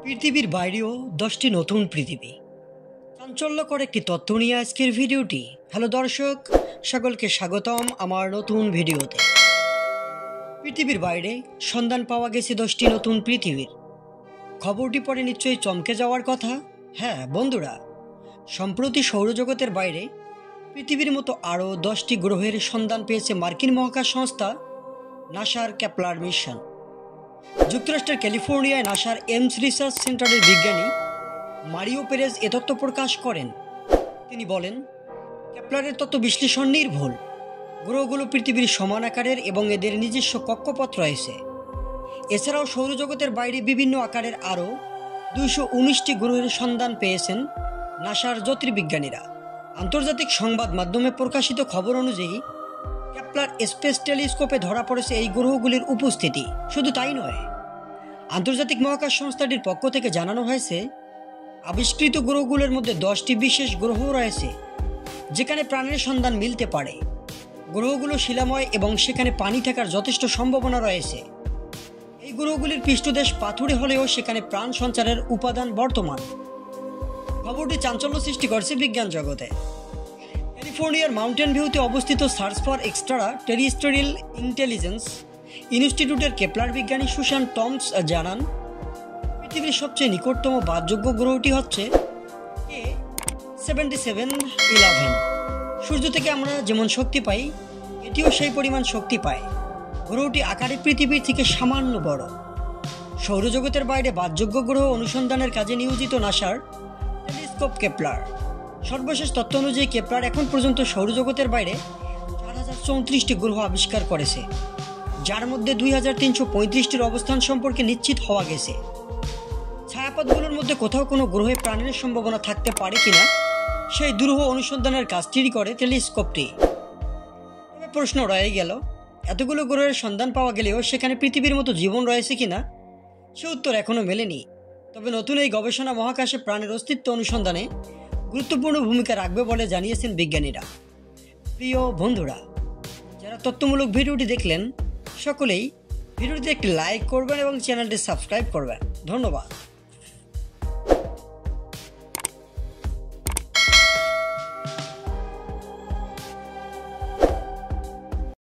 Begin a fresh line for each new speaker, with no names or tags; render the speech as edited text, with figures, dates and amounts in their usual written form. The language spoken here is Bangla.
পৃথিবীর বাইরেও 10টি নতুন পৃথিবী। চাঞ্চল্যকর একটি তথ্য নিয়ে আজকের ভিডিওটি। হ্যালো দর্শক, সকলকে স্বাগতম আমার নতুন ভিডিওতে। পৃথিবীর বাইরে সন্ধান পাওয়া গেছে 10টি নতুন পৃথিবীর। খবরটি পরে নিশ্চয়ই চমকে যাওয়ার কথা। হ্যাঁ বন্ধুরা, সম্প্রতি সৌরজগতের বাইরে পৃথিবীর মতো আরও 10টি গ্রহের সন্ধান পেয়েছে মার্কিন মহাকাশ সংস্থা নাসার কেপলার মিশন। যুক্তরাষ্ট্রের ক্যালিফোর্নিয়ায় নাসার এমস রিসার্চ সেন্টারের বিজ্ঞানী মারিও পেরেজ এ তথ্য প্রকাশ করেন। তিনি বলেন, কেপলারের তত্ত্ব বিশ্লেষণ নির্ভুল। গ্রহগুলো পৃথিবীর সমান আকারের এবং এদের নিজস্ব কক্ষপথ রয়েছে। এছাড়াও সৌরজগতের বাইরে বিভিন্ন আকারের আরও 219টি গ্রহের সন্ধান পেয়েছেন নাসার জ্যোতির্বিজ্ঞানীরা। আন্তর্জাতিক সংবাদ মাধ্যমে প্রকাশিত খবর অনুযায়ী কেপলার স্পেস টেলিস্কোপে ধরা পড়েছে এই গ্রহগুলির উপস্থিতি। শুধু তাই নয়, আন্তর্জাতিক মহাকাশ সংস্থাটির পক্ষ থেকে জানানো হয়েছে, আবিষ্কৃত গ্রহগুলোর মধ্যে 10টি বিশেষ গ্রহ রয়েছে যেখানে প্রাণের সন্ধান মিলতে পারে। গ্রহগুলো শিলাময় এবং সেখানে পানি থাকার যথেষ্ট সম্ভাবনা রয়েছে। এই গ্রহগুলির পৃষ্ঠদেশ পাথুরে হলেও সেখানে প্রাণ সঞ্চারের উপাদান বর্তমান। খবরটি চাঞ্চল্য সৃষ্টি করছে বিজ্ঞান জগতে। ক্যালিফোর্নিয়ার মাউন্টেন ভিউতে অবস্থিত সার্চ ফর এক্সট্রা টেরিস্টেরিয়াল ইন্টেলিজেন্স ইনস্টিটিউটের কেপলার বিজ্ঞানী সুসান টমস জানান, পৃথিবীর সবচেয়ে নিকটতম বাসযোগ্য গ্রহটি হচ্ছে K7711। সূর্য থেকে আমরা যেমন শক্তি পাই, এটিও সেই পরিমাণ শক্তি পায়। গ্রহটি আকারে পৃথিবীর থেকে সামান্য বড়। সৌরজগতের বাইরে বাসযোগ্য গ্রহ অনুসন্ধানের কাজে নিয়োজিত নাসার টেলিস্কোপ কেপলার। সর্বশেষ তথ্য অনুযায়ী কেপলার এখন পর্যন্ত সৌরজগতের বাইরে 4034টি গ্রহ আবিষ্কার করেছে, যার মধ্যে 2335টির অবস্থান সম্পর্কে নিশ্চিত হওয়া গেছে। ছায়াপথগুলোর মধ্যে কোথাও কোনো গ্রহে প্রাণের সম্ভাবনা থাকতে পারে কিনা সেই দুরূহ অনুসন্ধানের কাজটি করে টেলিস্কোপটি। তবে প্রশ্ন রয়ে গেল, এতগুলো গ্রহের সন্ধান পাওয়া গেলেও সেখানে পৃথিবীর মতো জীবন রয়েছে কিনা সে উত্তর এখনও মেলেনি। তবে নতুন এই গবেষণা মহাকাশে প্রাণের অস্তিত্ব অনুসন্ধানে গুরুত্বপূর্ণ ভূমিকা রাখবে বলে জানিয়েছেন বিজ্ঞানীরা। প্রিয় বন্ধুরা, যারা তথ্যমূলক ভিডিওটি দেখলেন সকলেই ভিডিওটিতে একটি লাইক করবেন এবং চ্যানেলটি সাবস্ক্রাইব করবেন। ধন্যবাদ।